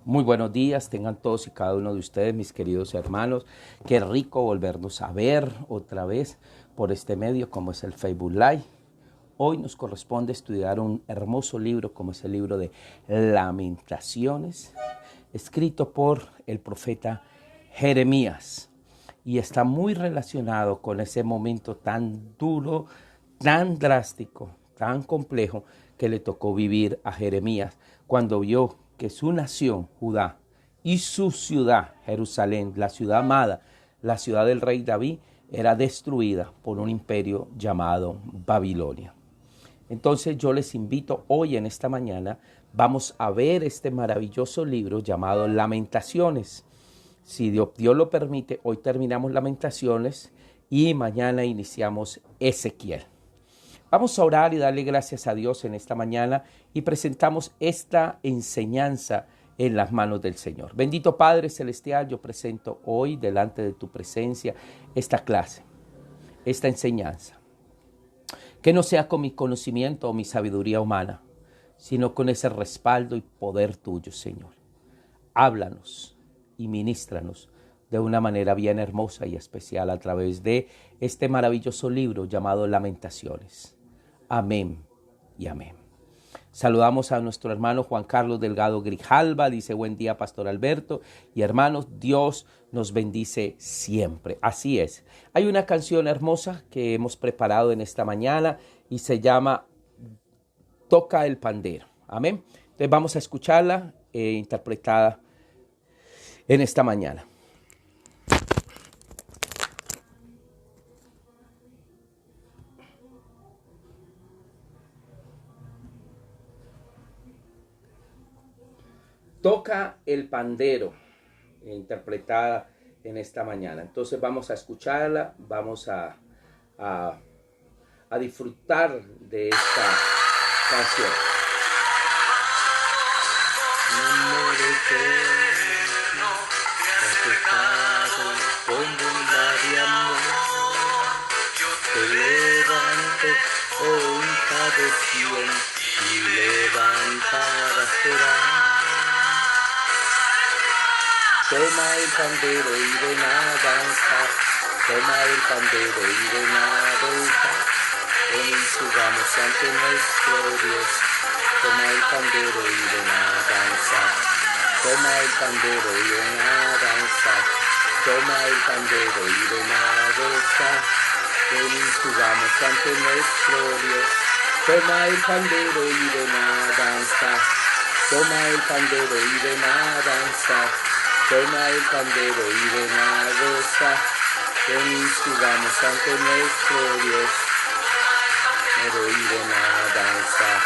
Muy buenos días, tengan todos y cada uno de ustedes, mis queridos hermanos. Qué rico volvernos a ver otra vez por este medio como es el Facebook Live. Hoy nos corresponde estudiar un hermoso libro como es el libro de Lamentaciones, escrito por el profeta Jeremías. Y está muy relacionado con ese momento tan duro, tan drástico, tan complejo que le tocó vivir a Jeremías cuando vio que su nación, Judá, y su ciudad, Jerusalén, la ciudad amada, la ciudad del rey David, era destruida por un imperio llamado Babilonia. Entonces yo les invito hoy en esta mañana, vamos a ver este maravilloso libro llamado Lamentaciones. Si Dios lo permite, hoy terminamos Lamentaciones y mañana iniciamos Ezequiel. Vamos a orar y darle gracias a Dios en esta mañana y presentamos esta enseñanza en las manos del Señor. Bendito Padre Celestial, yo presento hoy delante de tu presencia esta clase, esta enseñanza. Que no sea con mi conocimiento o mi sabiduría humana, sino con ese respaldo y poder tuyo, Señor. Háblanos y ministranos de una manera bien hermosa y especial a través de este maravilloso libro llamado Lamentaciones. Amén y amén. Saludamos a nuestro hermano Juan Carlos Delgado Grijalva, dice buen día Pastor Alberto, y hermanos, Dios nos bendice siempre, así es. Hay una canción hermosa que hemos preparado en esta mañana y se llama Toca el Pandero, amén. Entonces vamos a escucharla interpretada en esta mañana. Toca el pandero, interpretada en esta mañana. Entonces vamos a escucharla, vamos a disfrutar de esta canción. Amor eterno, reflejado con bondad y amor, yo te levante, oh hija de Sión, y levantada serás. Toma el pandero y ven a danzar, toma el pandero y ven a danzar, ven y subamos ante nuestro Dios. Toma el pandero y ven a danzar, toma el pandero y ven a danzar, toma el pandero y ven a gozar, ven y subamos ante nuestro Dios. Toma el pandero y ven a danzar, toma el pandero y ven a danzar, toma el pandero y ven a gozar, ven y subamos ante nuestro Dios. Pero y ven a danzar,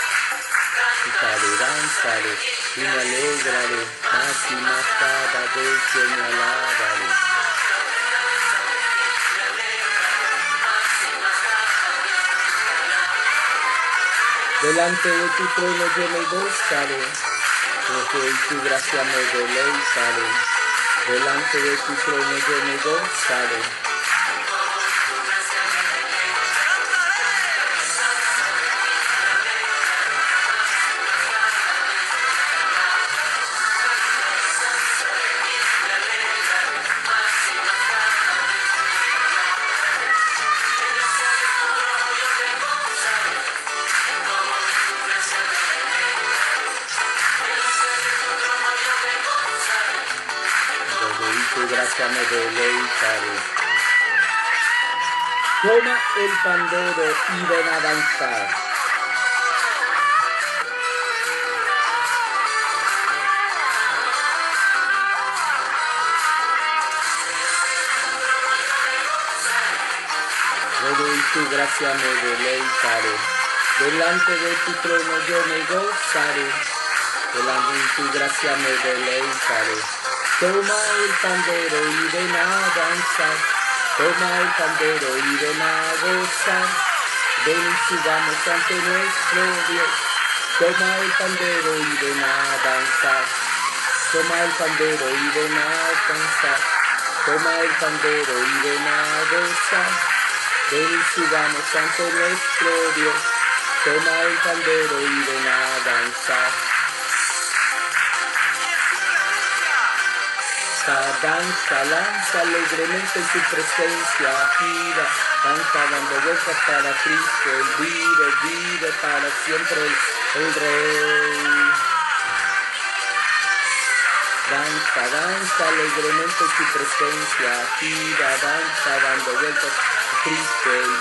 danzaré y me alegraré, más y más cada vez que me alabaré. Delante de tu trono yo me gozaré, porque en tu gracia me deleitaré. Delante de tu trono yo me gozaré. Tu gracia me deleitaré. Toma el pandero y ven a danzar. Todo y tu gracia me deleitaré. Delante de tu trono yo me gozaré. Delante de tu gracia me deleitaré. Toma el pandero y ven a danzar, toma el pandero y ven a gozar, ven y subamos ante nuestro Dios. Toma el pandero y ven a danzar, toma el pandero y ven a danzar, toma el pandero y ven a gozar, ven y subamos ante nuestro Dios. Toma el pandero y ven a danzar. danza, lanza alegremente en su presencia, gira, danza dando vueltas para Cristo, Él vive para siempre el Rey. Danza alegremente en su presencia, gira, danza dando vueltas a Cristo, Él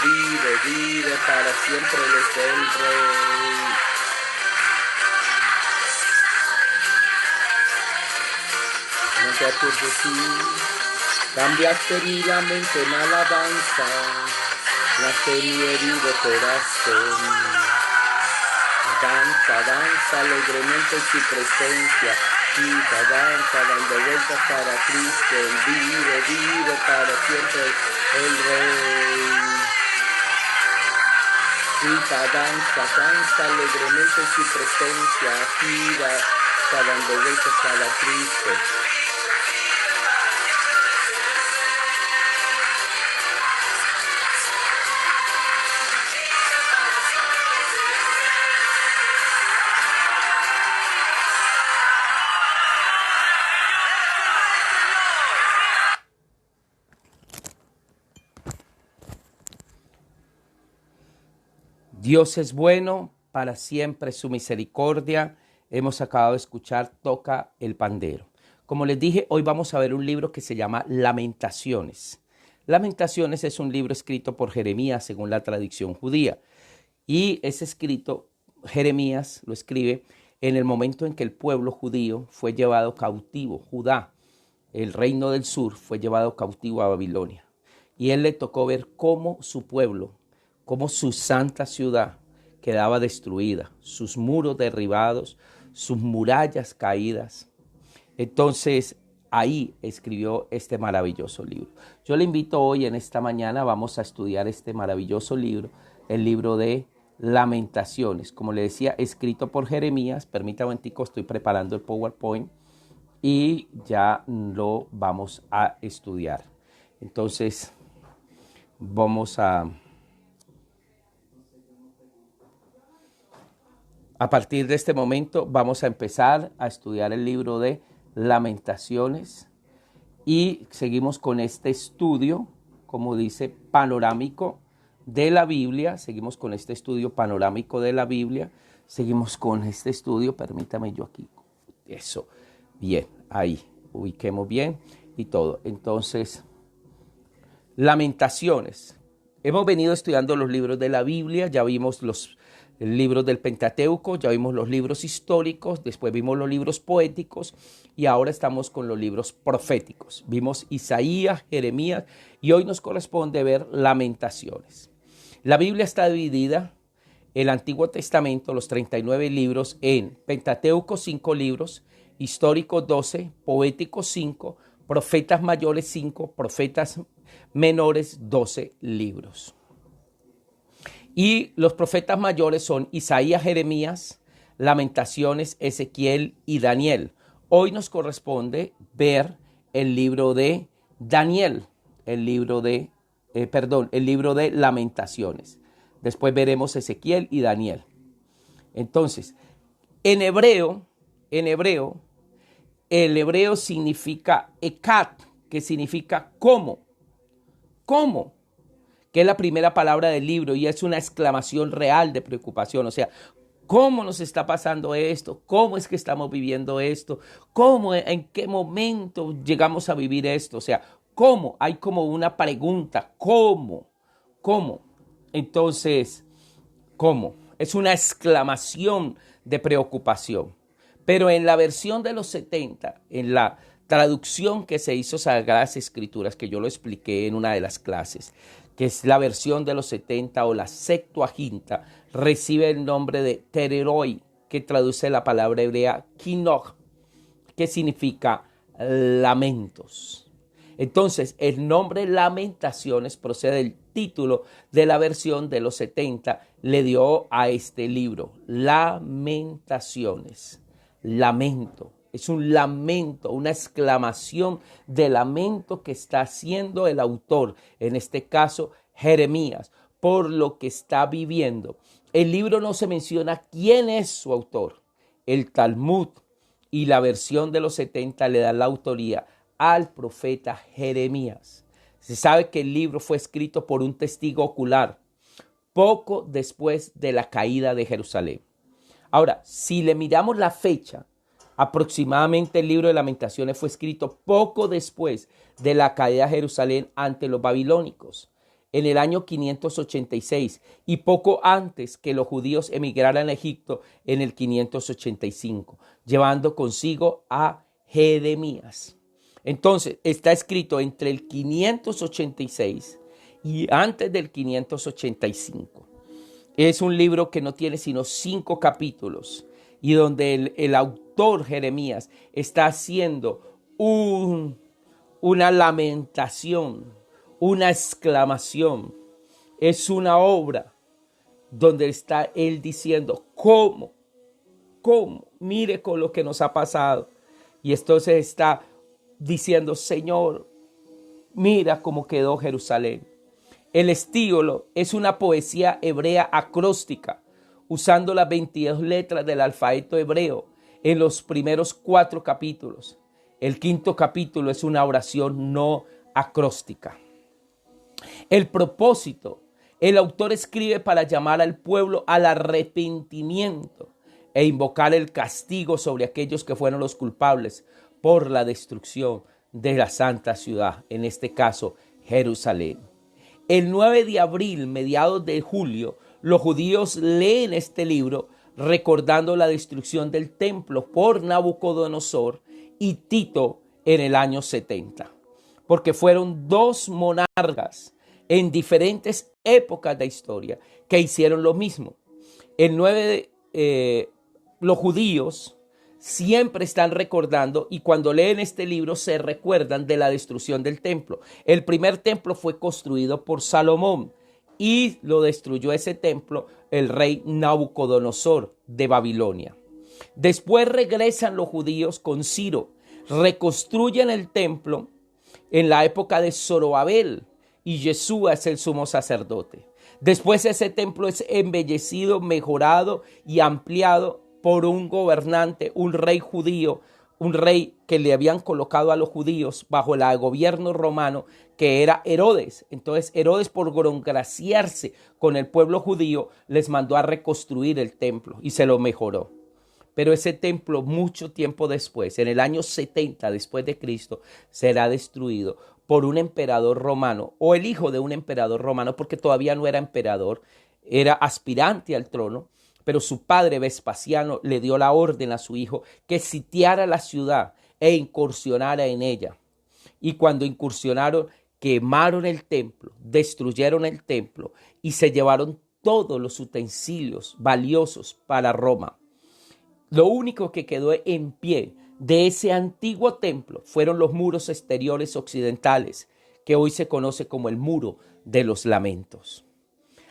vive para siempre Él es el Rey. Ante a tu Jesús, cambiaste mi lamento en alabanza, nace mi herido corazón. Danza alegremente en su presencia, gira, danza dando vueltas para Cristo, Él vive para siempre el Rey. Gira, danza alegremente en su presencia, gira, dando vueltas para Cristo. Dios es bueno, para siempre su misericordia. Hemos acabado de escuchar Toca el pandero. Como les dije, hoy vamos a ver un libro que se llama Lamentaciones. Lamentaciones es un libro escrito por Jeremías según la tradición judía. Y es escrito, Jeremías lo escribe en el momento en que el pueblo judío fue llevado cautivo, Judá, el reino del sur, fue llevado cautivo a Babilonia. Y él le tocó ver cómo su pueblo, cómo su santa ciudad quedaba destruida, sus muros derribados, sus murallas caídas. Entonces, ahí escribió este maravilloso libro. Yo le invito hoy, en esta mañana, vamos a estudiar este maravilloso libro, el libro de Lamentaciones. Como le decía, escrito por Jeremías. Permítame un momentico, estoy preparando el PowerPoint y ya lo vamos a estudiar. Entonces, vamos a partir de este momento vamos a empezar a estudiar el libro de Lamentaciones y seguimos con este estudio, como dice, panorámico de la Biblia. Seguimos con este estudio panorámico de la Biblia. Seguimos con este estudio, permítame yo aquí. Eso, bien, ahí, ubiquemos bien y todo. Entonces, Lamentaciones. Hemos venido estudiando los libros de la Biblia, ya vimos los libros del Pentateuco, ya vimos los libros históricos, después vimos los libros poéticos y ahora estamos con los libros proféticos. Vimos Isaías, Jeremías y hoy nos corresponde ver Lamentaciones. La Biblia está dividida, el Antiguo Testamento, los 39 libros, en Pentateuco 5 libros, históricos 12, poéticos 5, profetas mayores 5, profetas menores 12 libros. Y los profetas mayores son Isaías, Jeremías, Lamentaciones, Ezequiel y Daniel. Hoy nos corresponde ver el libro de Daniel, el libro de Lamentaciones. Después veremos Ezequiel y Daniel. Entonces, en hebreo, el hebreo significa ekat, que significa cómo, que es la primera palabra del libro y es una exclamación real de preocupación. O sea, ¿cómo nos está pasando esto? ¿Cómo es que estamos viviendo esto? ¿Cómo, en qué momento llegamos a vivir esto? O sea, ¿cómo? Hay como una pregunta, ¿cómo? Entonces, ¿cómo? Es una exclamación de preocupación. Pero en la versión de los 70, en la traducción que se hizo Sagradas Escrituras, que yo lo expliqué en una de las clases, que es la versión de los 70 o la Septuaginta, recibe el nombre de Tereroi, que traduce la palabra hebrea Kinoch, que significa lamentos. Entonces, el nombre Lamentaciones procede del título de la versión de los 70, le dio a este libro, Lamentaciones, lamento. Es un lamento, una exclamación de lamento que está haciendo el autor, en este caso Jeremías, por lo que está viviendo. El libro no se menciona quién es su autor. El Talmud y la versión de los 70 le dan la autoría al profeta Jeremías. Se sabe que el libro fue escrito por un testigo ocular poco después de la caída de Jerusalén. Ahora, si le miramos la fecha, aproximadamente el libro de Lamentaciones fue escrito poco después de la caída de Jerusalén ante los babilónicos, en el año 586, y poco antes que los judíos emigraran a Egipto en el 585, llevando consigo a Jeremías. Entonces, está escrito entre el 586 y antes del 585. Es un libro que no tiene sino 5 capítulos y donde el autor Jeremías está haciendo una lamentación, una exclamación. Es una obra donde está él diciendo, ¿cómo? Mire con lo que nos ha pasado. Y entonces está diciendo, Señor, mira cómo quedó Jerusalén. El estilo es una poesía hebrea acróstica, usando las 22 letras del alfabeto hebreo en los primeros 4 capítulos. El 5º capítulo es una oración no acróstica. El propósito, el autor escribe para llamar al pueblo al arrepentimiento e invocar el castigo sobre aquellos que fueron los culpables por la destrucción de la santa ciudad, en este caso Jerusalén. El 9 de abril, mediados de julio, los judíos leen este libro recordando la destrucción del templo por Nabucodonosor y Tito en el año 70, porque fueron 2 monarcas en diferentes épocas de historia que hicieron lo mismo. Los judíos siempre están recordando, y cuando leen este libro se recuerdan de la destrucción del templo. El primer templo fue construido por Salomón y lo destruyó ese templo el rey Nabucodonosor de Babilonia. Después regresan los judíos con Ciro, reconstruyen el templo en la época de Zorobabel y Yeshua es el sumo sacerdote. Después ese templo es embellecido, mejorado y ampliado por un gobernante, un rey judío, un rey que le habían colocado a los judíos bajo el gobierno romano, que era Herodes. Entonces Herodes, por congraciarse con el pueblo judío, les mandó a reconstruir el templo y se lo mejoró. Pero ese templo mucho tiempo después, en el año 70 después de Cristo, será destruido por un emperador romano o el hijo de un emperador romano, porque todavía no era emperador, era aspirante al trono. Pero su padre Vespasiano le dio la orden a su hijo que sitiara la ciudad e incursionara en ella. Y cuando incursionaron, quemaron el templo, destruyeron el templo y se llevaron todos los utensilios valiosos para Roma. Lo único que quedó en pie de ese antiguo templo fueron los muros exteriores occidentales, que hoy se conoce como el Muro de los Lamentos.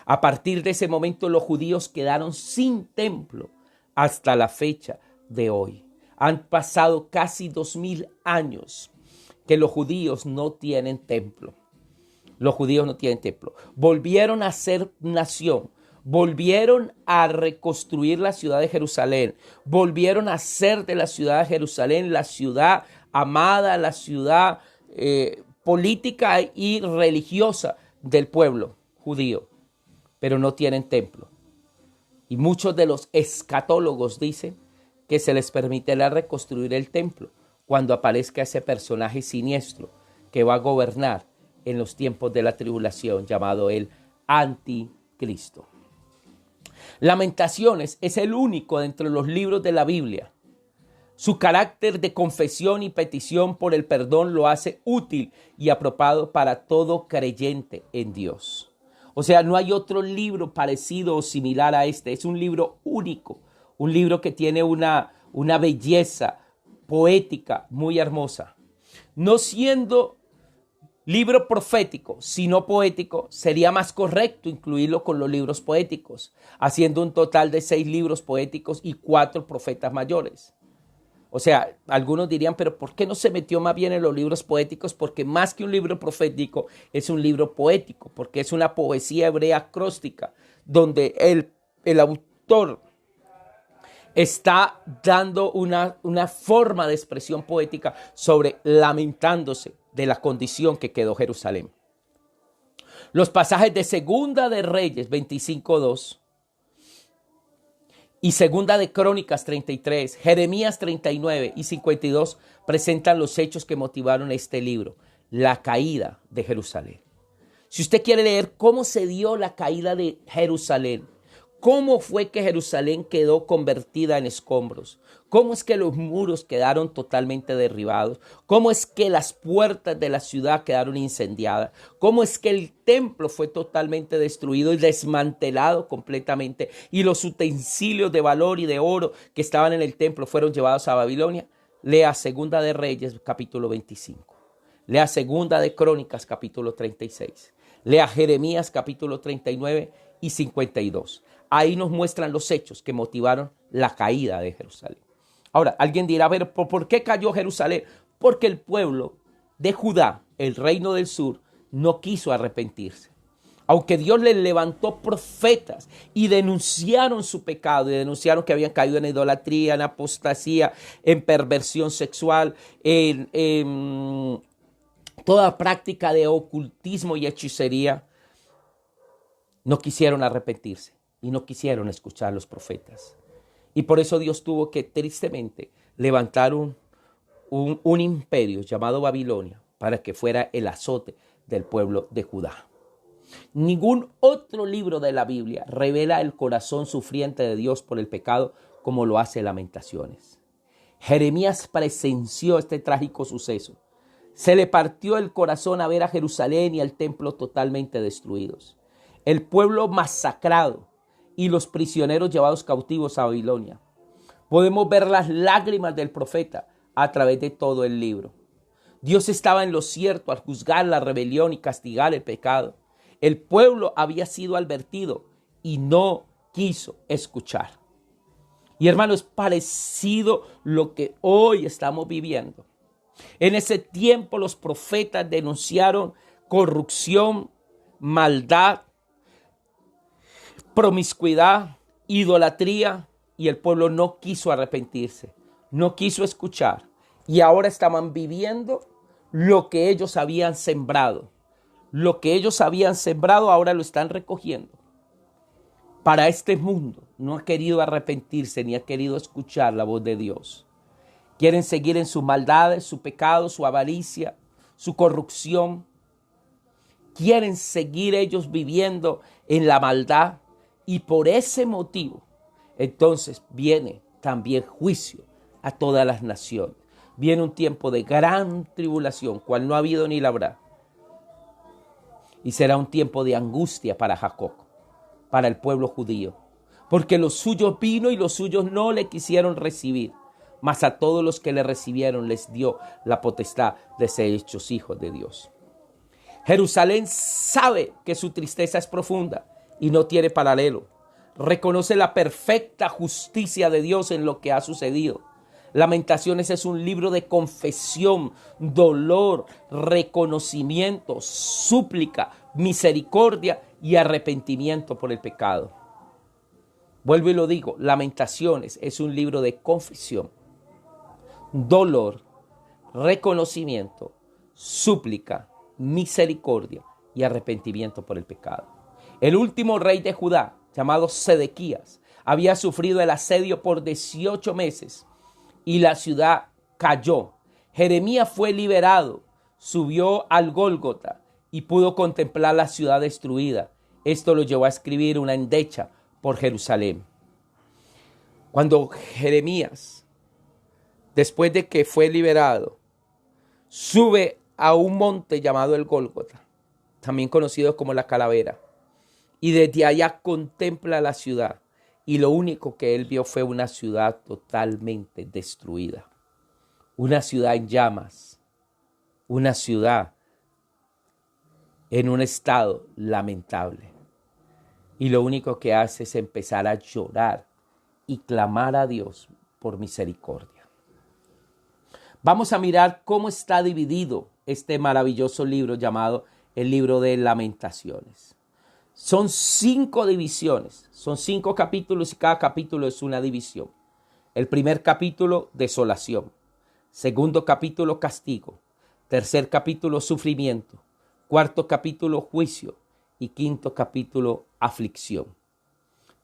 A partir de ese momento los judíos quedaron sin templo hasta la fecha de hoy. Han pasado casi 2000 años que los judíos no tienen templo. Los judíos no tienen templo. Volvieron a ser nación. Volvieron a reconstruir la ciudad de Jerusalén. Volvieron a hacer de la ciudad de Jerusalén la ciudad amada, la ciudad política y religiosa del pueblo judío. Pero no tienen templo. Y muchos de los escatólogos dicen que se les permitirá reconstruir el templo cuando aparezca ese personaje siniestro que va a gobernar en los tiempos de la tribulación, llamado el Anticristo. Lamentaciones es el único de entre los libros de la Biblia. Su carácter de confesión y petición por el perdón lo hace útil y apropiado para todo creyente en Dios. O sea, no hay otro libro parecido o similar a este. Es un libro único, un libro que tiene una belleza poética muy hermosa. No siendo libro profético, sino poético, sería más correcto incluirlo con los libros poéticos, haciendo un total de 6 libros poéticos y 4 profetas mayores. O sea, algunos dirían, pero ¿por qué no se metió más bien en los libros poéticos? Porque más que un libro profético, es un libro poético, porque es una poesía hebrea acróstica, donde el autor está dando una forma de expresión poética sobre lamentándose de la condición que quedó Jerusalén. Los pasajes de Segunda de Reyes 25:2 y Segunda de Crónicas 33, Jeremías 39 y 52 presentan los hechos que motivaron este libro, la caída de Jerusalén. Si usted quiere leer cómo se dio la caída de Jerusalén, cómo fue que Jerusalén quedó convertida en escombros, cómo es que los muros quedaron totalmente derribados, cómo es que las puertas de la ciudad quedaron incendiadas, cómo es que el templo fue totalmente destruido y desmantelado completamente y los utensilios de valor y de oro que estaban en el templo fueron llevados a Babilonia. Lea Segunda de Reyes capítulo 25, lea Segunda de Crónicas capítulo 36, lea Jeremías capítulo 39 y 52. Ahí nos muestran los hechos que motivaron la caída de Jerusalén. Ahora, alguien dirá, a ver, ¿por qué cayó Jerusalén? Porque el pueblo de Judá, el reino del sur, no quiso arrepentirse. Aunque Dios les levantó profetas y denunciaron su pecado y denunciaron que habían caído en idolatría, en apostasía, en perversión sexual, en toda práctica de ocultismo y hechicería, no quisieron arrepentirse y no quisieron escuchar a los profetas. Y por eso Dios tuvo que tristemente levantar un imperio llamado Babilonia para que fuera el azote del pueblo de Judá. Ningún otro libro de la Biblia revela el corazón sufriente de Dios por el pecado como lo hace Lamentaciones. Jeremías presenció este trágico suceso. Se le partió el corazón a ver a Jerusalén y al templo totalmente destruidos, el pueblo masacrado y los prisioneros llevados cautivos a Babilonia. Podemos ver las lágrimas del profeta a través de todo el libro. Dios estaba en lo cierto al juzgar la rebelión y castigar el pecado. El pueblo había sido advertido y no quiso escuchar. Y hermano, es parecido lo que hoy estamos viviendo. En ese tiempo los profetas denunciaron corrupción, maldad, promiscuidad, idolatría, y el pueblo no quiso arrepentirse, no quiso escuchar, y ahora estaban viviendo lo que ellos habían sembrado. Lo que ellos habían sembrado ahora lo están recogiendo. Para este mundo no ha querido arrepentirse ni ha querido escuchar la voz de Dios. Quieren seguir en sus maldades, su pecado, su avaricia, su corrupción. Quieren seguir ellos viviendo en la maldad. Y por ese motivo, entonces viene también juicio a todas las naciones. Viene un tiempo de gran tribulación, cual no ha habido ni la habrá. Y será un tiempo de angustia para Jacob, para el pueblo judío. Porque los suyos vino y los suyos no le quisieron recibir. Mas a todos los que le recibieron les dio la potestad de ser hechos hijos de Dios. Jerusalén sabe que su tristeza es profunda y no tiene paralelo. Reconoce la perfecta justicia de Dios en lo que ha sucedido. Lamentaciones es un libro de confesión, dolor, reconocimiento, súplica, misericordia y arrepentimiento por el pecado. Vuelvo y lo digo, Lamentaciones es un libro de confesión, dolor, reconocimiento, súplica, misericordia y arrepentimiento por el pecado. El último rey de Judá, llamado Sedequías, había sufrido el asedio por 18 meses y la ciudad cayó. Jeremías fue liberado, subió al Gólgota y pudo contemplar la ciudad destruida. Esto lo llevó a escribir una endecha por Jerusalén. Cuando Jeremías, después de que fue liberado, sube a un monte llamado el Gólgota, también conocido como la Calavera, y desde allá contempla la ciudad, y lo único que él vio fue una ciudad totalmente destruida, una ciudad en llamas, una ciudad en un estado lamentable. Y lo único que hace es empezar a llorar y clamar a Dios por misericordia. Vamos a mirar cómo está dividido este maravilloso libro llamado el libro de Lamentaciones. Son 5 divisiones, son 5 capítulos y cada capítulo es una división. El primer capítulo, desolación. Segundo capítulo, castigo. Tercer capítulo, sufrimiento. Cuarto capítulo, juicio. Y quinto capítulo, aflicción.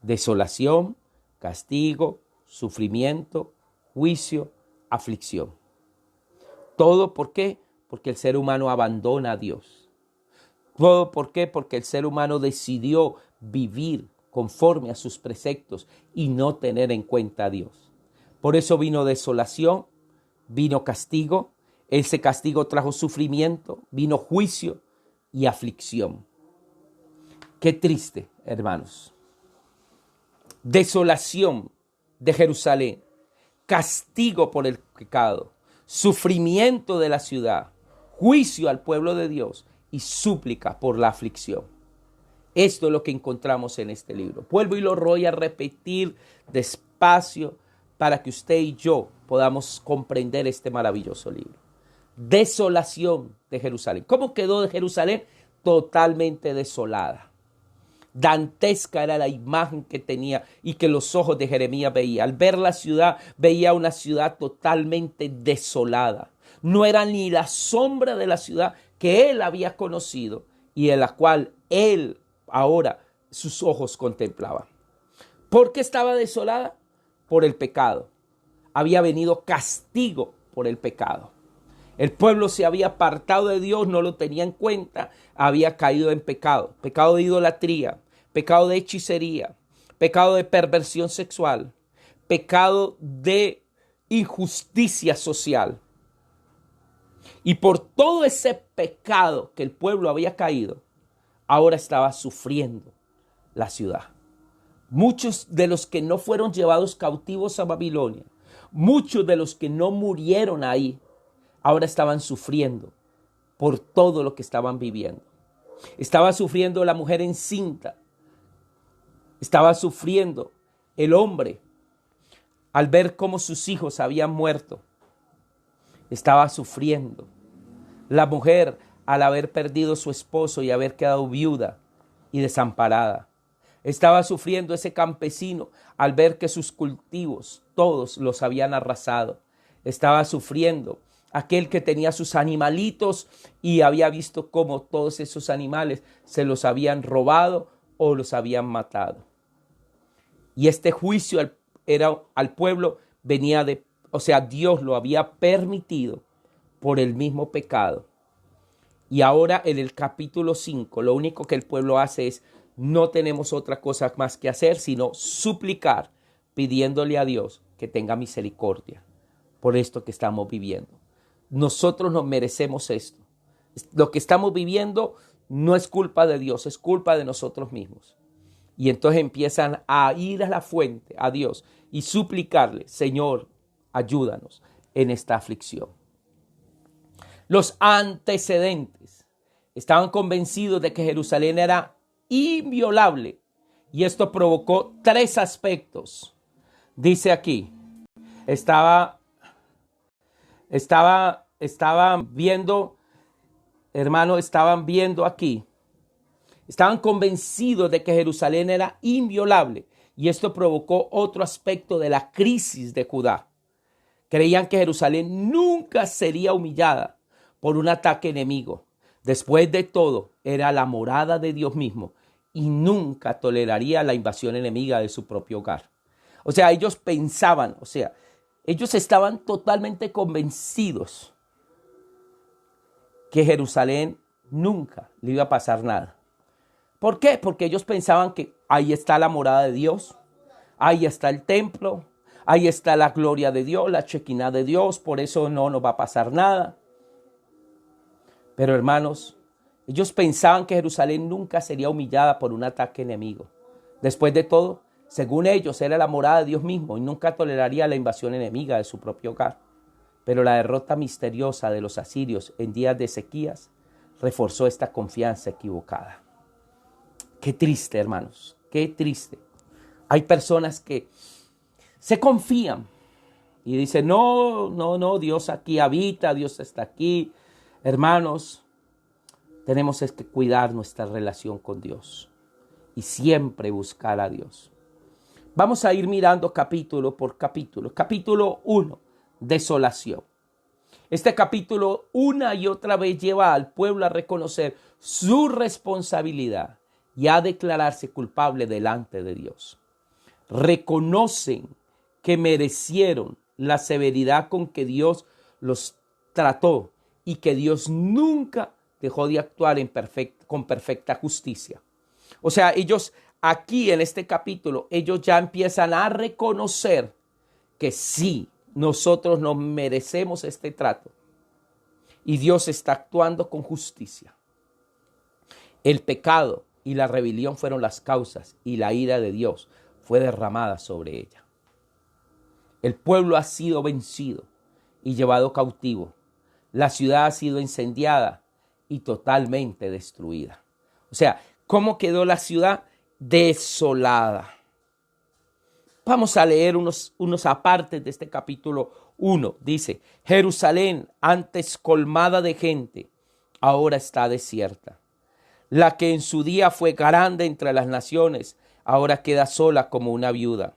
Desolación, castigo, sufrimiento, juicio, aflicción. ¿Todo por qué? Porque el ser humano abandona a Dios. ¿Todo por qué? Porque el ser humano decidió vivir conforme a sus preceptos y no tener en cuenta a Dios. Por eso vino desolación, vino castigo, ese castigo trajo sufrimiento, vino juicio y aflicción. Qué triste, hermanos. Desolación de Jerusalén, castigo por el pecado, sufrimiento de la ciudad, juicio al pueblo de Dios y súplica por la aflicción. Esto es lo que encontramos en este libro. Vuelvo y lo voy a repetir despacio para que usted y yo podamos comprender este maravilloso libro. Desolación de Jerusalén. ¿Cómo quedó de Jerusalén? Totalmente desolada. Dantesca era la imagen que tenía y que los ojos de Jeremías veía. Al ver la ciudad, veía una ciudad totalmente desolada. No era ni la sombra de la ciudad que él había conocido y en la cual él ahora sus ojos contemplaban. ¿Por qué estaba desolada? Por el pecado. Había venido castigo por el pecado. El pueblo se había apartado de Dios, no lo tenía en cuenta, había caído en pecado. Pecado de idolatría, pecado de hechicería, pecado de perversión sexual, pecado de injusticia social. Y por todo ese pecado que el pueblo había caído, ahora estaba sufriendo la ciudad. Muchos de los que no fueron llevados cautivos a Babilonia, muchos de los que no murieron ahí, ahora estaban sufriendo por todo lo que estaban viviendo. Estaba sufriendo la mujer encinta. Estaba sufriendo el hombre al ver cómo sus hijos habían muerto. Estaba sufriendo la mujer al haber perdido su esposo y haber quedado viuda y desamparada. Estaba sufriendo ese campesino al ver que sus cultivos todos los habían arrasado. Estaba sufriendo aquel que tenía sus animalitos y había visto cómo todos esos animales se los habían robado o los habían matado. Y este juicio al pueblo venía Dios lo había permitido por el mismo pecado. Y ahora en el capítulo 5, lo único que el pueblo hace es, no tenemos otra cosa más que hacer, sino suplicar, pidiéndole a Dios que tenga misericordia por esto que estamos viviendo. Nosotros nos merecemos esto. Lo que estamos viviendo no es culpa de Dios, es culpa de nosotros mismos. Y entonces empiezan a ir a la fuente, a Dios, y suplicarle, Señor, ayúdanos en esta aflicción. Los antecedentes estaban convencidos de que Jerusalén era inviolable. Y esto provocó 3 aspectos. Dice aquí, estaban viendo aquí. Estaban convencidos de que Jerusalén era inviolable. Y esto provocó otro aspecto de la crisis de Judá. Creían que Jerusalén nunca sería humillada por un ataque enemigo. Después de todo, era la morada de Dios mismo y nunca toleraría la invasión enemiga de su propio hogar. Ellos pensaban, ellos estaban totalmente convencidos que Jerusalén nunca le iba a pasar nada. ¿Por qué? Porque ellos pensaban que ahí está la morada de Dios, ahí está el templo, ahí está la gloria de Dios, la Shekinah de Dios, por eso no nos va a pasar nada. Pero hermanos, ellos pensaban que Jerusalén nunca sería humillada por un ataque enemigo. Después de todo, según ellos, era la morada de Dios mismo y nunca toleraría la invasión enemiga de su propio hogar. Pero la derrota misteriosa de los asirios en días de Ezequías reforzó esta confianza equivocada. Qué triste, hermanos, qué triste. Hay personas que se confían y dicen, no, Dios aquí habita, Dios está aquí. Hermanos, tenemos que cuidar nuestra relación con Dios y siempre buscar a Dios. Vamos a ir mirando capítulo por capítulo. Capítulo 1, desolación. Este capítulo una y otra vez lleva al pueblo a reconocer su responsabilidad y a declararse culpable delante de Dios. Reconocen que merecieron la severidad con que Dios los trató y que Dios nunca dejó de actuar con perfecta justicia. O sea, ellos aquí en este capítulo, ellos ya empiezan a reconocer que sí, nosotros nos merecemos este trato y Dios está actuando con justicia. El pecado y la rebelión fueron las causas y la ira de Dios fue derramada sobre ella. El pueblo ha sido vencido y llevado cautivo. La ciudad ha sido incendiada y totalmente destruida. O sea, ¿cómo quedó la ciudad? Desolada. Vamos a leer unos apartes de este capítulo 1. Dice, Jerusalén, antes colmada de gente, ahora está desierta. La que en su día fue grande entre las naciones, ahora queda sola como una viuda.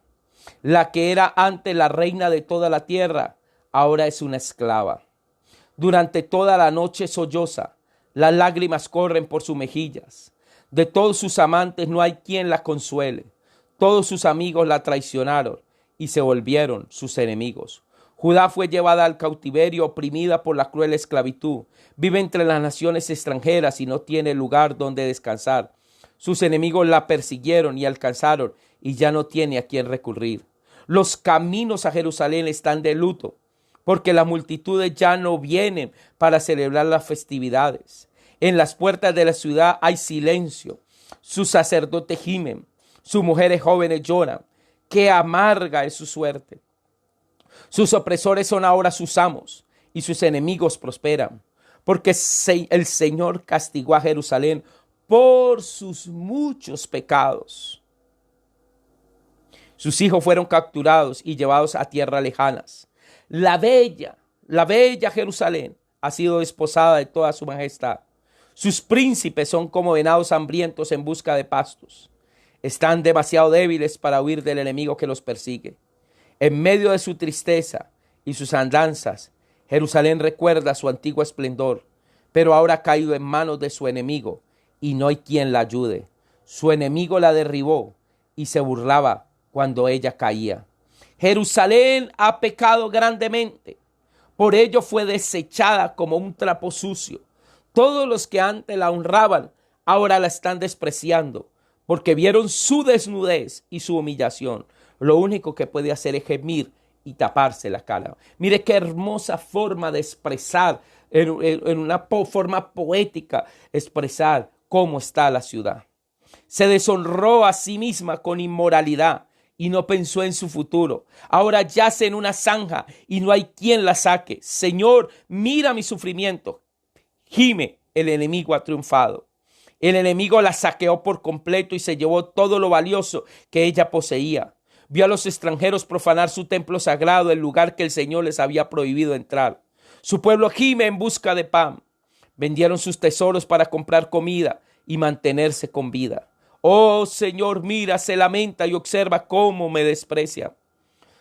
La que era antes la reina de toda la tierra, ahora es una esclava. Durante toda la noche solloza, las lágrimas corren por sus mejillas. De todos sus amantes no hay quien la consuele. Todos sus amigos la traicionaron y se volvieron sus enemigos. Judá fue llevada al cautiverio, oprimida por la cruel esclavitud. Vive entre las naciones extranjeras y no tiene lugar donde descansar. Sus enemigos la persiguieron y alcanzaron y ya no tiene a quien recurrir. Los caminos a Jerusalén están de luto, porque las multitudes ya no vienen para celebrar las festividades. En las puertas de la ciudad hay silencio. Sus sacerdotes gimen, sus mujeres jóvenes lloran. Qué amarga es su suerte. Sus opresores son ahora sus amos y sus enemigos prosperan, porque el Señor castigó a Jerusalén por sus muchos pecados. Sus hijos fueron capturados y llevados a tierras lejanas. La bella Jerusalén ha sido desposada de toda su majestad. Sus príncipes son como venados hambrientos en busca de pastos. Están demasiado débiles para huir del enemigo que los persigue. En medio de su tristeza y sus andanzas, Jerusalén recuerda su antiguo esplendor, pero ahora ha caído en manos de su enemigo y no hay quien la ayude. Su enemigo la derribó y se burlaba cuando ella caía. Jerusalén ha pecado grandemente, por ello fue desechada como un trapo sucio. Todos los que antes la honraban ahora la están despreciando, porque vieron su desnudez y su humillación. Lo único que puede hacer es gemir y taparse la cara. Mire qué hermosa forma de expresar, en una forma poética, expresar cómo está la ciudad. Se deshonró a sí misma con inmoralidad y no pensó en su futuro. Ahora yace en una zanja y no hay quien la saque. Señor, mira mi sufrimiento. Gime, el enemigo ha triunfado. El enemigo la saqueó por completo y se llevó todo lo valioso que ella poseía. Vio a los extranjeros profanar su templo sagrado, el lugar que el Señor les había prohibido entrar. Su pueblo gime en busca de pan. Vendieron sus tesoros para comprar comida y mantenerse con vida. Oh Señor, mira, se lamenta y observa cómo me desprecia.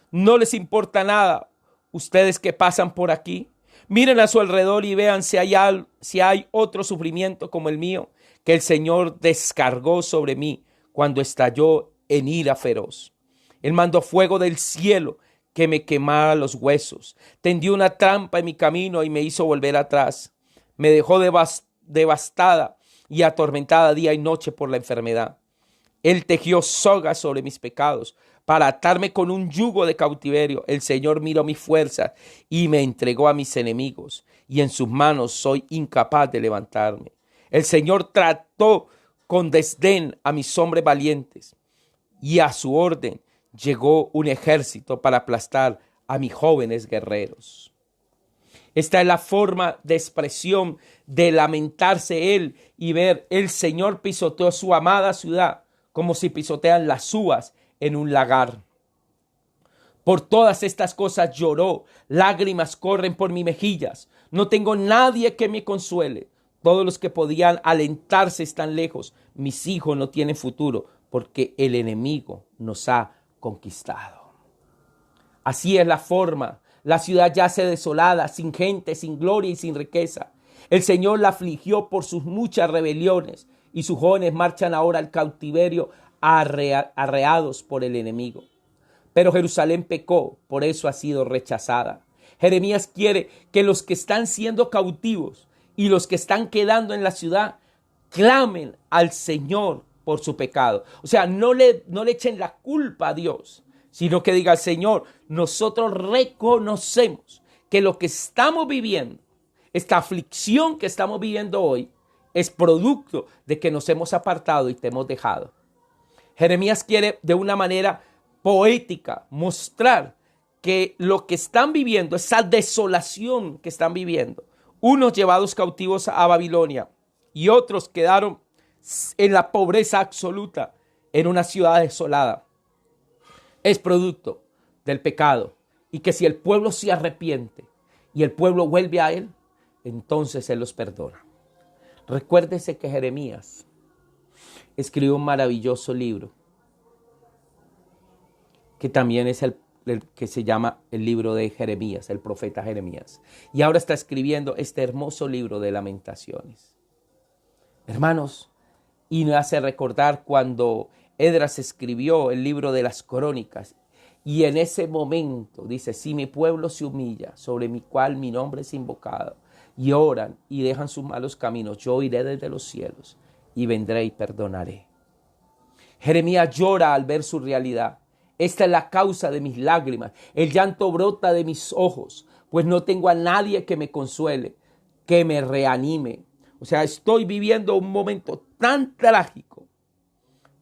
No les importa nada. Ustedes que pasan por aquí, miren a su alrededor y vean si hay otro sufrimiento como el mío, que el Señor descargó sobre mí cuando estalló en ira feroz. Él mandó fuego del cielo que me quemara los huesos. Tendió una trampa en mi camino y me hizo volver atrás. Me dejó devastada y atormentada día y noche por la enfermedad. Él tejió sogas sobre mis pecados para atarme con un yugo de cautiverio. El Señor miró mi fuerza y me entregó a mis enemigos, y en sus manos soy incapaz de levantarme. El Señor trató con desdén a mis hombres valientes, y a su orden llegó un ejército para aplastar a mis jóvenes guerreros. Esta es la forma de expresión de lamentarse él y ver el Señor pisoteó su amada ciudad como si pisotean las uvas en un lagar. Por todas estas cosas lloró, lágrimas corren por mis mejillas. No tengo nadie que me consuele. Todos los que podían alentarse están lejos. Mis hijos no tienen futuro porque el enemigo nos ha conquistado. Así es la forma. La ciudad yace desolada, sin gente, sin gloria y sin riqueza. El Señor la afligió por sus muchas rebeliones y sus jóvenes marchan ahora al cautiverio arreados por el enemigo. Pero Jerusalén pecó, por eso ha sido rechazada. Jeremías quiere que los que están siendo cautivos y los que están quedando en la ciudad clamen al Señor por su pecado. O sea, no le echen la culpa a Dios, sino que diga al Señor, nosotros reconocemos que lo que estamos viviendo, esta aflicción que estamos viviendo hoy, es producto de que nos hemos apartado y te hemos dejado. Jeremías quiere de una manera poética mostrar que lo que están viviendo, esa desolación que están viviendo, unos llevados cautivos a Babilonia y otros quedaron en la pobreza absoluta en una ciudad desolada, es producto del pecado, y que si el pueblo se arrepiente y el pueblo vuelve a él, entonces él los perdona. Recuérdese que Jeremías escribió un maravilloso libro que también es el que se llama el libro de Jeremías, el profeta Jeremías. Y ahora está escribiendo este hermoso libro de Lamentaciones. Hermanos, y me hace recordar cuando Esdras escribió el libro de las Crónicas. Y en ese momento dice, si mi pueblo se humilla, sobre mi cual mi nombre es invocado, y oran y dejan sus malos caminos, yo iré desde los cielos y vendré y perdonaré. Jeremías llora al ver su realidad. Esta es la causa de mis lágrimas. El llanto brota de mis ojos, pues no tengo a nadie que me consuele, que me reanime. O sea, estoy viviendo un momento tan trágico.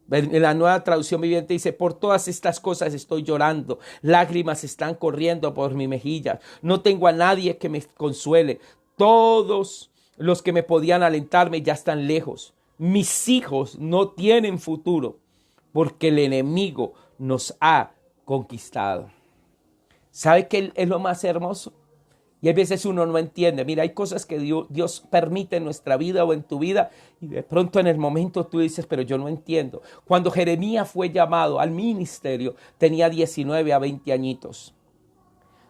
En la Nueva Traducción Viviente dice, por todas estas cosas estoy llorando, lágrimas están corriendo por mi mejilla, no tengo a nadie que me consuele, todos los que me podían alentarme ya están lejos, mis hijos no tienen futuro, porque el enemigo nos ha conquistado. ¿Sabe qué es lo más hermoso? Y a veces uno no entiende. Mira, hay cosas que Dios permite en nuestra vida o en tu vida y de pronto en el momento tú dices, pero yo no entiendo. Cuando Jeremías fue llamado al ministerio, tenía 19 a 20 añitos.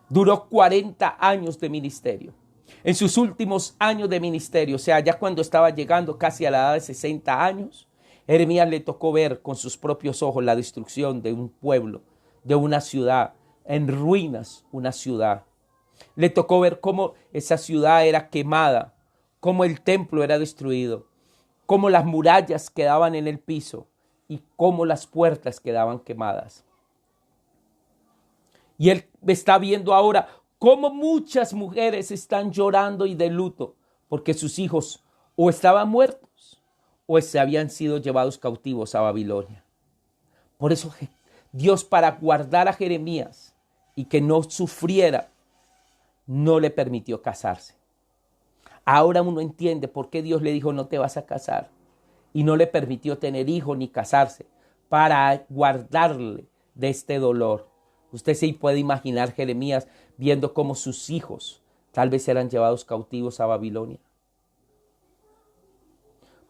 Duró 40 años de ministerio. En sus últimos años de ministerio, o sea, ya cuando estaba llegando casi a la edad de 60 años, Jeremías le tocó ver con sus propios ojos la destrucción de un pueblo, de una ciudad, en ruinas una ciudad. Le tocó ver cómo esa ciudad era quemada, cómo el templo era destruido, cómo las murallas quedaban en el piso y cómo las puertas quedaban quemadas. Y él está viendo ahora cómo muchas mujeres están llorando y de luto porque sus hijos o estaban muertos o se habían sido llevados cautivos a Babilonia. Por eso Dios, para guardar a Jeremías y que no sufriera, no le permitió casarse. Ahora uno entiende por qué Dios le dijo no te vas a casar y no le permitió tener hijos ni casarse, para guardarle de este dolor. Usted sí puede imaginar Jeremías viendo cómo sus hijos tal vez eran llevados cautivos a Babilonia.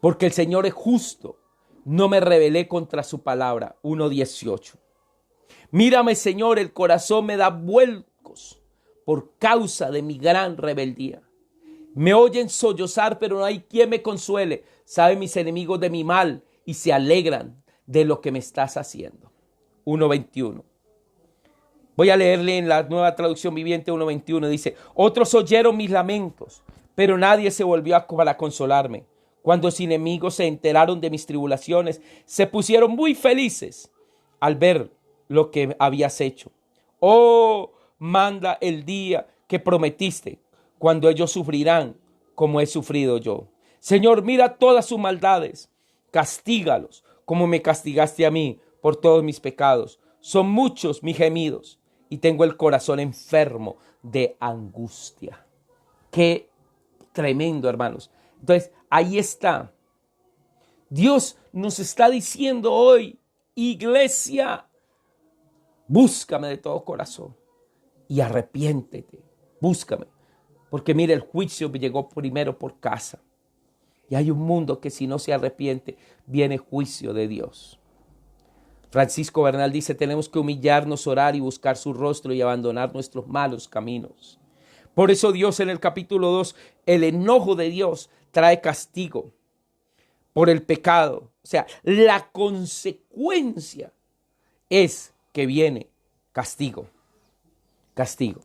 Porque el Señor es justo, no me rebelé contra su palabra. 1:18. Mírame, Señor, el corazón me da vuelcos por causa de mi gran rebeldía. Me oyen sollozar, pero no hay quien me consuele. Saben mis enemigos de mi mal y se alegran de lo que me estás haciendo. 1:21. Voy a leerle en la Nueva Traducción Viviente 1:21. Dice, otros oyeron mis lamentos, pero nadie se volvió para consolarme. Cuando mis enemigos se enteraron de mis tribulaciones, se pusieron muy felices al ver lo que habías hecho. Oh, manda el día que prometiste, cuando ellos sufrirán como he sufrido yo. Señor, mira todas sus maldades, castígalos como me castigaste a mí por todos mis pecados. Son muchos mis gemidos y tengo el corazón enfermo de angustia. Qué tremendo, hermanos. Entonces, ahí está. Dios nos está diciendo hoy, iglesia, búscame de todo corazón y arrepiéntete, búscame. Porque mire, el juicio llegó primero por casa. Y hay un mundo que si no se arrepiente, viene juicio de Dios. Francisco Bernal dice, tenemos que humillarnos, orar y buscar su rostro y abandonar nuestros malos caminos. Por eso Dios en el capítulo 2, el enojo de Dios trae castigo por el pecado. O sea, la consecuencia es que viene castigo. Castigo.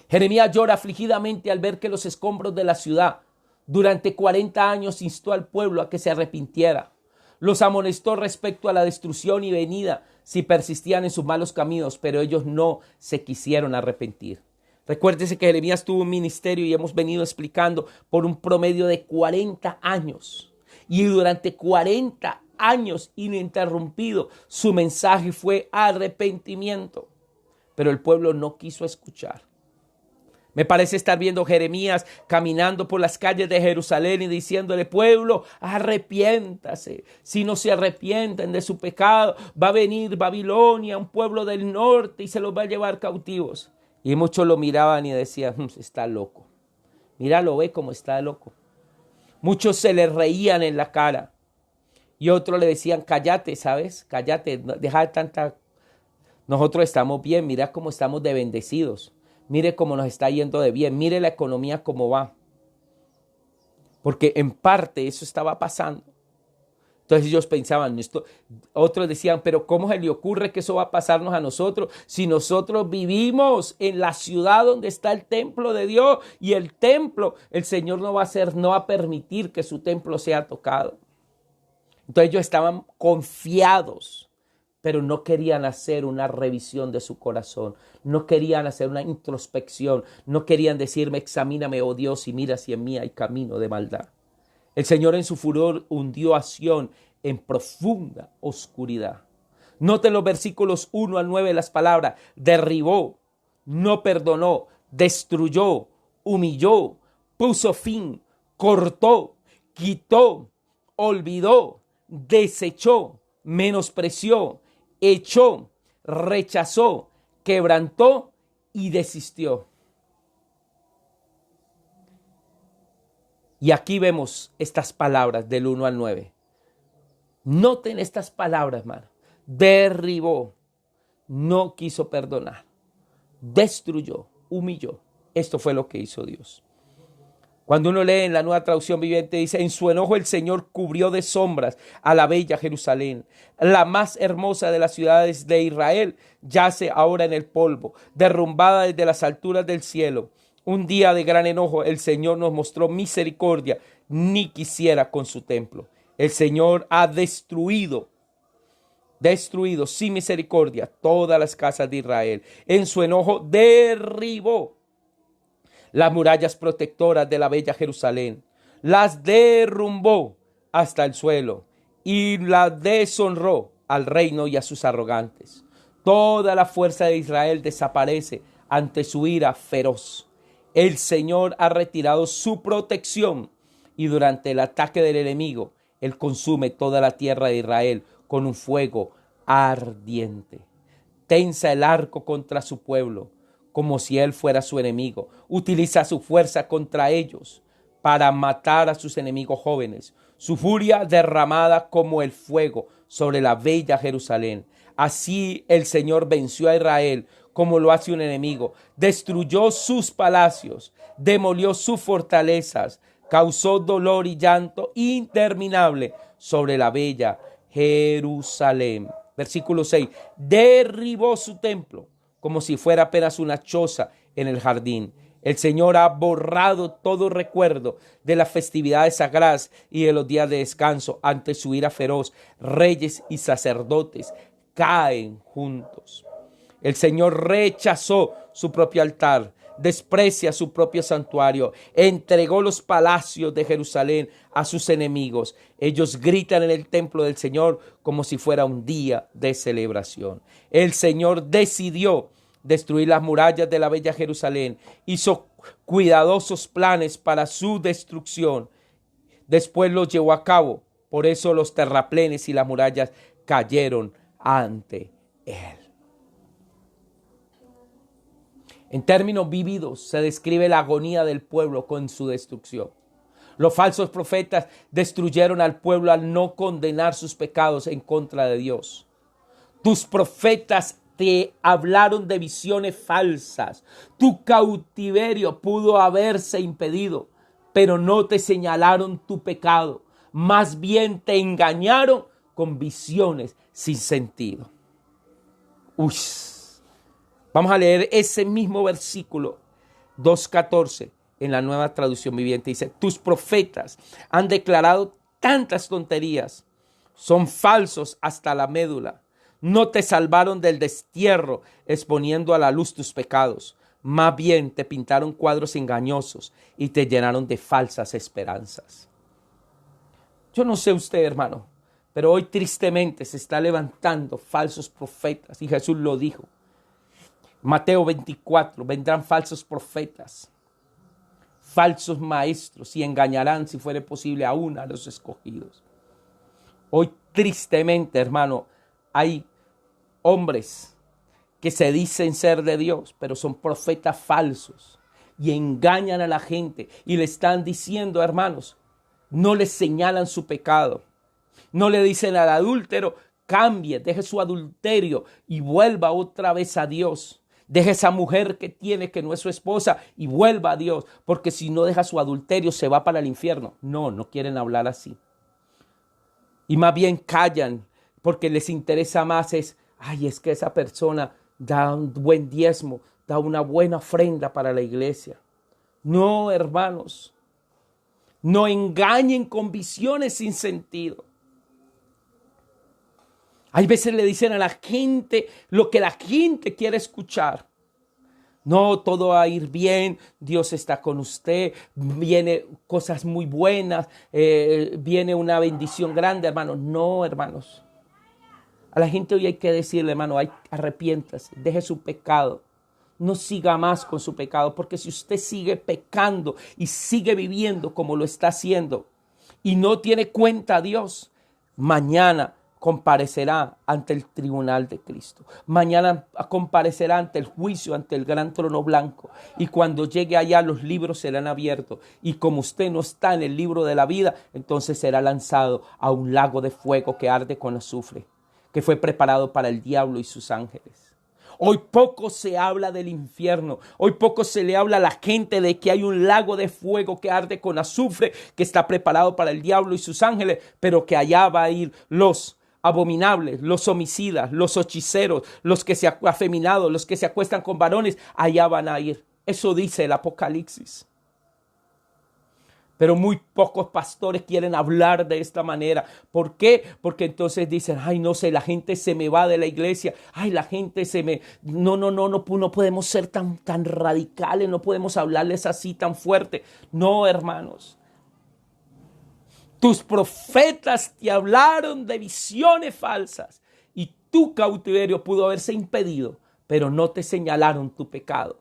Jeremías llora afligidamente al ver que los escombros de la ciudad durante 40 años instó al pueblo a que se arrepintiera. Los amonestó respecto a la destrucción y venida si persistían en sus malos caminos, pero ellos no se quisieron arrepentir. Recuérdese que Jeremías tuvo un ministerio y hemos venido explicando por un promedio de 40 años. Y durante 40 años ininterrumpido su mensaje fue arrepentimiento. Pero el pueblo no quiso escuchar. Me parece estar viendo Jeremías caminando por las calles de Jerusalén y diciéndole, pueblo, arrepiéntase. Si no se arrepienten de su pecado, va a venir Babilonia, un pueblo del norte, y se los va a llevar cautivos. Y muchos lo miraban y decían, está loco. Míralo, ve cómo está loco. Muchos se le reían en la cara. Y otros le decían, cállate, ¿sabes? Cállate, deja de tanta... Nosotros estamos bien, mira cómo estamos de bendecidos. Mire cómo nos está yendo de bien. Mire la economía cómo va. Porque en parte eso estaba pasando. Entonces ellos pensaban, otros decían, pero ¿cómo se le ocurre que eso va a pasarnos a nosotros? Si nosotros vivimos en la ciudad donde está el templo de Dios y el templo, el Señor no va a permitir que su templo sea tocado. Entonces ellos estaban confiados, pero no querían hacer una revisión de su corazón. No querían hacer una introspección. No querían decirme, examíname, oh Dios, y mira si en mí hay camino de maldad. El Señor en su furor hundió a Sión en profunda oscuridad. Noten los versículos 1 al 9 las palabras. Derribó, no perdonó, destruyó, humilló, puso fin, cortó, quitó, olvidó, desechó, menospreció, echó, rechazó, quebrantó y desistió. Y aquí vemos estas palabras del 1 al 9. Noten estas palabras, hermano. Derribó, no quiso perdonar, destruyó, humilló. Esto fue lo que hizo Dios. Cuando uno lee en la Nueva Traducción Viviente, dice, en su enojo el Señor cubrió de sombras a la bella Jerusalén. La más hermosa de las ciudades de Israel yace ahora en el polvo, derrumbada desde las alturas del cielo. Un día de gran enojo el Señor nos mostró misericordia, ni quisiera con su templo. El Señor ha destruido sin misericordia todas las casas de Israel. En su enojo derribó las murallas protectoras de la bella Jerusalén, las derrumbó hasta el suelo y las deshonró al reino y a sus arrogantes. Toda la fuerza de Israel desaparece ante su ira feroz. El Señor ha retirado su protección y durante el ataque del enemigo, Él consume toda la tierra de Israel con un fuego ardiente. Tensa el arco contra su pueblo, como si Él fuera su enemigo. Utiliza su fuerza contra ellos para matar a sus enemigos jóvenes. Su furia derramada como el fuego sobre la bella Jerusalén. Así el Señor venció a Israel como lo hace un enemigo. Destruyó sus palacios, demolió sus fortalezas, causó dolor y llanto interminable sobre la bella Jerusalén. Versículo 6. Derribó su templo como si fuera apenas una choza en el jardín. El Señor ha borrado todo recuerdo de las festividades sagradas y de los días de descanso. Ante su ira feroz, reyes y sacerdotes caen juntos. El Señor rechazó su propio altar, desprecia su propio santuario, entregó los palacios de Jerusalén a sus enemigos. Ellos gritan en el templo del Señor como si fuera un día de celebración. El Señor decidió destruir las murallas de la bella Jerusalén, hizo cuidadosos planes para su destrucción. Después los llevó a cabo, por eso los terraplenes y las murallas cayeron ante él. En términos vívidos se describe la agonía del pueblo con su destrucción. Los falsos profetas destruyeron al pueblo al no condenar sus pecados en contra de Dios. Tus profetas te hablaron de visiones falsas. Tu cautiverio pudo haberse impedido, pero no te señalaron tu pecado. Más bien te engañaron con visiones sin sentido. Uy. Vamos a leer ese mismo versículo 2:14 en la Nueva Traducción Viviente. Dice, tus profetas han declarado tantas tonterías. Son falsos hasta la médula. No te salvaron del destierro exponiendo a la luz tus pecados. Más bien te pintaron cuadros engañosos y te llenaron de falsas esperanzas. Yo no sé usted, hermano, pero hoy tristemente se está levantando falsos profetas y Jesús lo dijo. Mateo 24, vendrán falsos profetas, falsos maestros y engañarán, si fuere posible, aún a los escogidos. Hoy tristemente, hermano, hay hombres que se dicen ser de Dios, pero son profetas falsos y engañan a la gente y le están diciendo, hermanos, no les señalan su pecado, no le dicen al adúltero, cambie, deje su adulterio y vuelva otra vez a Dios. Deje esa mujer que tiene que no es su esposa y vuelva a Dios, porque si no deja su adulterio se va para el infierno. No quieren hablar así. Y más bien callan, porque les interesa más es que esa persona da un buen diezmo, da una buena ofrenda para la iglesia. No, hermanos, no engañen con visiones sin sentido. Hay veces le dicen a la gente lo que la gente quiere escuchar. No, todo va a ir bien, Dios está con usted, viene cosas muy buenas, viene una bendición grande, hermanos. No, hermanos. A la gente hoy hay que decirle, hermano, arrepiéntase, deje su pecado. No siga más con su pecado, porque si usted sigue pecando y sigue viviendo como lo está haciendo y no tiene cuenta a Dios, mañana comparecerá ante el tribunal de Cristo. Mañana comparecerá ante el juicio, ante el gran trono blanco. Y cuando llegue allá, los libros serán abiertos. Y como usted no está en el libro de la vida, entonces será lanzado a un lago de fuego que arde con azufre, que fue preparado para el diablo y sus ángeles. Hoy poco se habla del infierno. Hoy poco se le habla a la gente de que hay un lago de fuego que arde con azufre, que está preparado para el diablo y sus ángeles, pero que allá va a ir los abominables, los homicidas, los hechiceros, los que se afeminados, los que se acuestan con varones, allá van a ir. Eso dice el Apocalipsis. Pero muy pocos pastores quieren hablar de esta manera. ¿Por qué? Porque entonces dicen, no sé, la gente se me va de la iglesia. La gente se me... No podemos ser tan radicales, no podemos hablarles así tan fuerte. No, hermanos. Tus profetas te hablaron de visiones falsas y tu cautiverio pudo haberse impedido, pero no te señalaron tu pecado.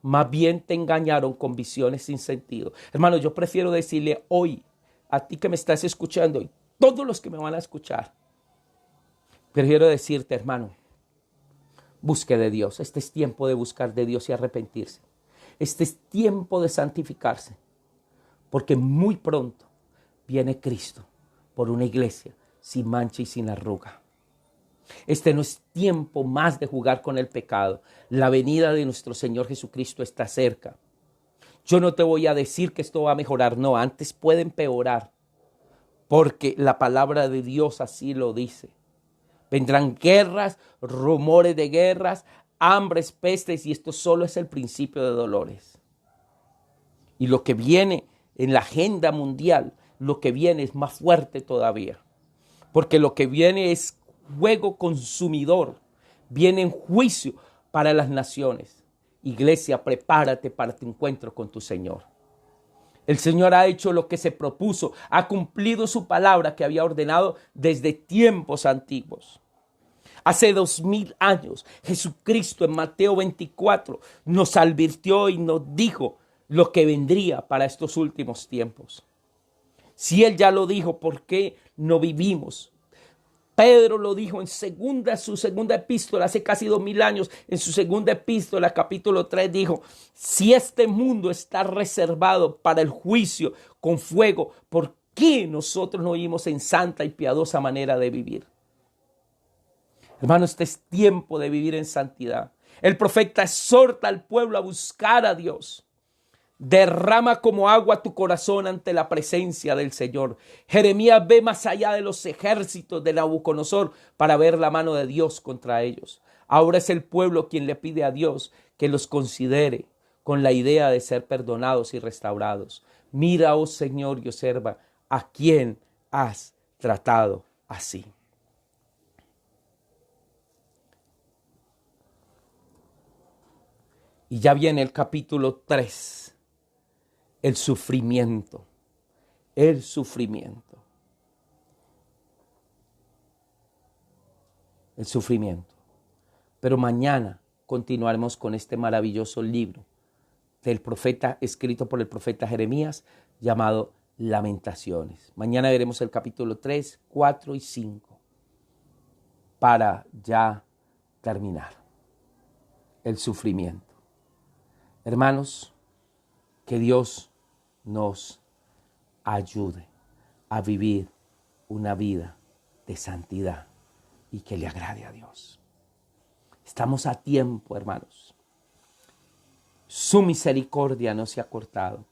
Más bien te engañaron con visiones sin sentido. Hermano, yo prefiero decirle hoy a ti que me estás escuchando y todos los que me van a escuchar, prefiero decirte, hermano, busque de Dios. Este es tiempo de buscar de Dios y arrepentirse. Este es tiempo de santificarse, porque muy pronto viene Cristo por una iglesia sin mancha y sin arruga. Este no es tiempo más de jugar con el pecado. La venida de nuestro Señor Jesucristo está cerca. Yo no te voy a decir que esto va a mejorar, no, antes puede empeorar, porque la palabra de Dios así lo dice. Vendrán guerras, rumores de guerras, hambres, pestes, y esto solo es el principio de dolores. Y lo que viene en la agenda mundial, lo que viene es más fuerte todavía, porque lo que viene es fuego consumidor, viene en juicio para las naciones. Iglesia, prepárate para tu encuentro con tu Señor. El Señor ha hecho lo que se propuso, ha cumplido su palabra que había ordenado desde tiempos antiguos. Hace 2000 años, Jesucristo en Mateo 24 nos advirtió y nos dijo lo que vendría para estos últimos tiempos. Si Él ya lo dijo, ¿por qué no vivimos Pedro lo dijo en su segunda epístola, hace casi 2000 años, en su segunda epístola, capítulo 3, dijo: si este mundo está reservado para el juicio con fuego, ¿por qué nosotros no vivimos en santa y piadosa manera de vivir? Hermano, este es tiempo de vivir en santidad. El profeta exhorta al pueblo a buscar a Dios. Derrama como agua tu corazón ante la presencia del Señor. Jeremías ve más allá de los ejércitos de Nabucodonosor para ver la mano de Dios contra ellos. Ahora es el pueblo quien le pide a Dios que los considere con la idea de ser perdonados y restaurados. Mira, oh Señor, y observa a quién has tratado así. Y ya viene el capítulo 3. El sufrimiento. El sufrimiento. El sufrimiento. Pero mañana continuaremos con este maravilloso libro del profeta, escrito por el profeta Jeremías, llamado Lamentaciones. Mañana veremos el capítulo 3, 4 y 5 para ya terminar. El sufrimiento. Hermanos, que Dios nos ayude a vivir una vida de santidad y que le agrade a Dios. Estamos a tiempo, hermanos. Su misericordia no se ha cortado.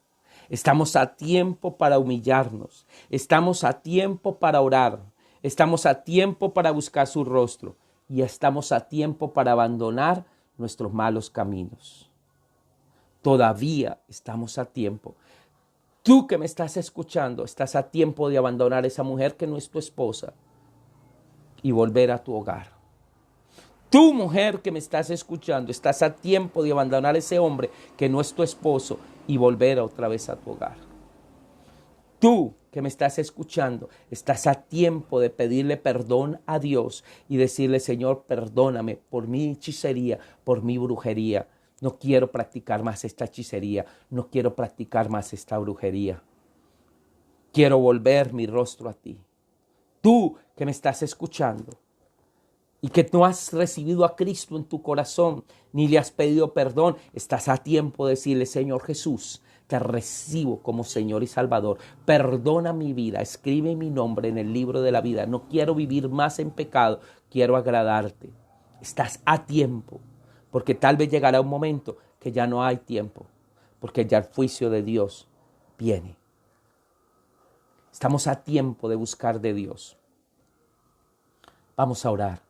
Estamos a tiempo para humillarnos. Estamos a tiempo para orar. Estamos a tiempo para buscar su rostro. Y estamos a tiempo para abandonar nuestros malos caminos. Todavía estamos a tiempo. Tú que me estás escuchando, estás a tiempo de abandonar a esa mujer que no es tu esposa y volver a tu hogar. Tú, mujer que me estás escuchando, estás a tiempo de abandonar a ese hombre que no es tu esposo y volver otra vez a tu hogar. Tú que me estás escuchando, estás a tiempo de pedirle perdón a Dios y decirle: Señor, perdóname por mi hechicería, por mi brujería. No quiero practicar más esta hechicería, no quiero practicar más esta brujería. Quiero volver mi rostro a ti. Tú que me estás escuchando y que no has recibido a Cristo en tu corazón, ni le has pedido perdón, estás a tiempo de decirle: Señor Jesús, te recibo como Señor y Salvador. Perdona mi vida, escribe mi nombre en el libro de la vida. No quiero vivir más en pecado, quiero agradarte. Estás a tiempo. Porque tal vez llegará un momento que ya no hay tiempo, porque ya el juicio de Dios viene. Estamos a tiempo de buscar de Dios. Vamos a orar.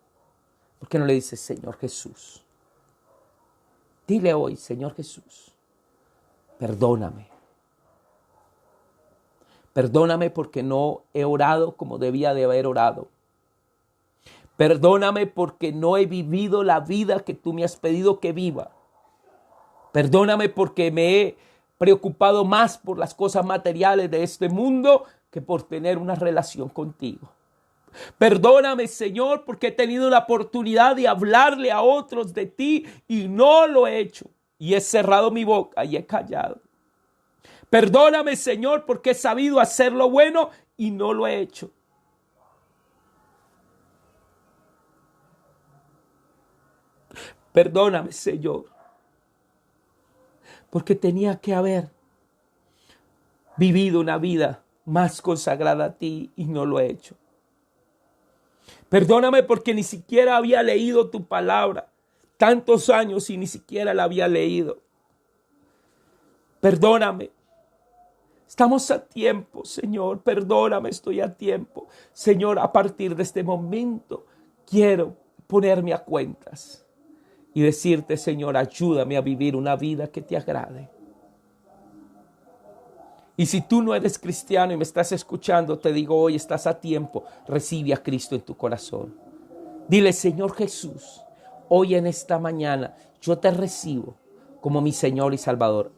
¿Por qué no le dices: Señor Jesús? Dile hoy: Señor Jesús, perdóname. Perdóname porque no he orado como debía de haber orado. Perdóname porque no he vivido la vida que tú me has pedido que viva. Perdóname porque me he preocupado más por las cosas materiales de este mundo que por tener una relación contigo. Perdóname, Señor, porque he tenido la oportunidad de hablarle a otros de ti y no lo he hecho. Y he cerrado mi boca y he callado. Perdóname, Señor, porque he sabido hacer lo bueno y no lo he hecho. Perdóname, Señor, porque tenía que haber vivido una vida más consagrada a ti y no lo he hecho. Perdóname porque ni siquiera había leído tu palabra. Tantos años y ni siquiera la había leído. Perdóname. Estamos a tiempo, Señor. Perdóname, estoy a tiempo. Señor, a partir de este momento quiero ponerme a cuentas y decirte: Señor, ayúdame a vivir una vida que te agrade. Y si tú no eres cristiano y me estás escuchando, te digo hoy: estás a tiempo. Recibe a Cristo en tu corazón. Dile: Señor Jesús, hoy en esta mañana yo te recibo como mi Señor y Salvador.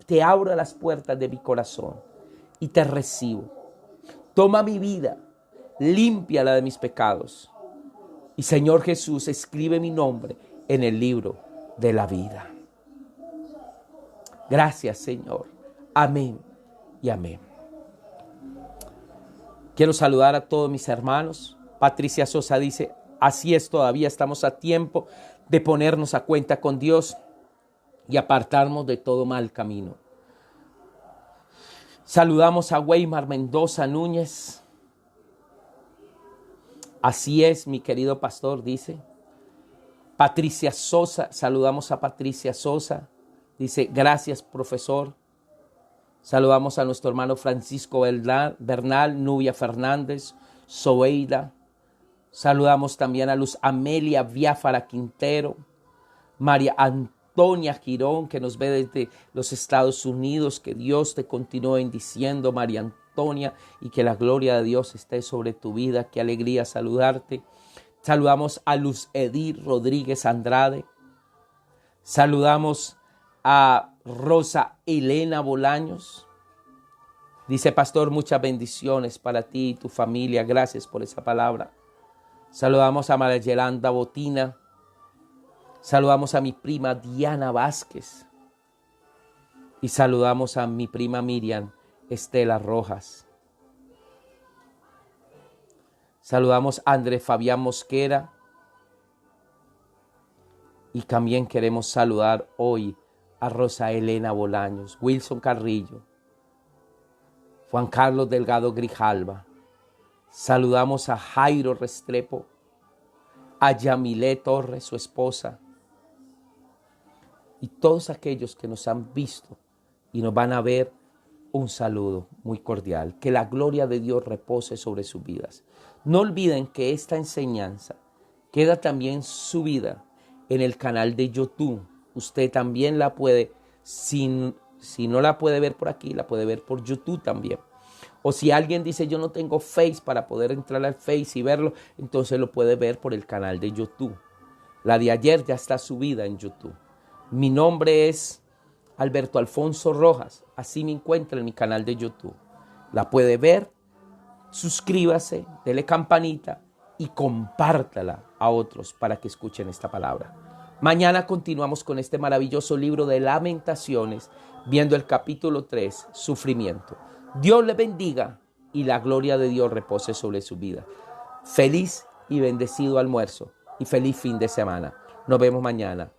Te abro las puertas de mi corazón y te recibo. Toma mi vida, límpiala de mis pecados. Y Señor Jesús, escribe mi nombre en el libro de la vida. Gracias, Señor. Amén y amén. Quiero saludar a todos mis hermanos Patricia Sosa dice, así es, todavía estamos a tiempo de ponernos a cuenta con Dios y apartarnos de todo mal camino. Saludamos a Weimar Mendoza Núñez. Así es, mi querido pastor, dice. Patricia Sosa, saludamos a Patricia Sosa. Dice, gracias, profesor. Saludamos a nuestro hermano Francisco Bernal, Nubia Fernández, Zoeida. Saludamos también a Luz Amelia Viáfara Quintero, María Antonia Girón, que nos ve desde los Estados Unidos. Que Dios te continúe bendiciendo, María Antonia, y que la gloria de Dios esté sobre tu vida. Qué alegría saludarte. Saludamos a Luz Edith Rodríguez Andrade. Saludamos a Rosa Elena Bolaños. Dice, pastor, muchas bendiciones para ti y tu familia. Gracias por esa palabra. Saludamos a María Yelanda Botina. Saludamos a mi prima Diana Vázquez. Y saludamos a mi prima Miriam Estela Rojas. Saludamos a Andrés Fabián Mosquera. Y también queremos saludar hoy a Rosa Elena Bolaños, Wilson Carrillo, Juan Carlos Delgado Grijalva. Saludamos a Jairo Restrepo, a Yamilé Torres, su esposa, y todos aquellos que nos han visto y nos van a ver, un saludo muy cordial. Que la gloria de Dios repose sobre sus vidas. No olviden que esta enseñanza queda también subida en el canal de YouTube. Usted también la puede, si no la puede ver por aquí, la puede ver por YouTube también. O si alguien dice, yo no tengo Face para poder entrar al Face y verlo, entonces lo puede ver por el canal de YouTube. La de ayer ya está subida en YouTube. Mi nombre es Alberto Alfonso Rojas. Así me encuentra en mi canal de YouTube. La puede ver, suscríbase, dele campanita y compártala a otros para que escuchen esta palabra. Mañana continuamos con este maravilloso libro de Lamentaciones, viendo el capítulo 3, Sufrimiento. Dios le bendiga y la gloria de Dios repose sobre su vida. Feliz y bendecido almuerzo y feliz fin de semana. Nos vemos mañana.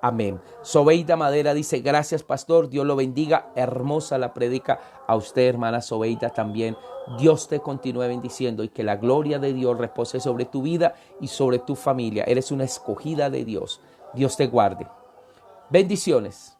Amén. Sobeida Madera dice, gracias pastor, Dios lo bendiga. Hermosa la predica. A usted, hermana Sobeida, también. Dios te continúe bendiciendo y que la gloria de Dios repose sobre tu vida y sobre tu familia. Eres una escogida de Dios. Dios te guarde. Bendiciones.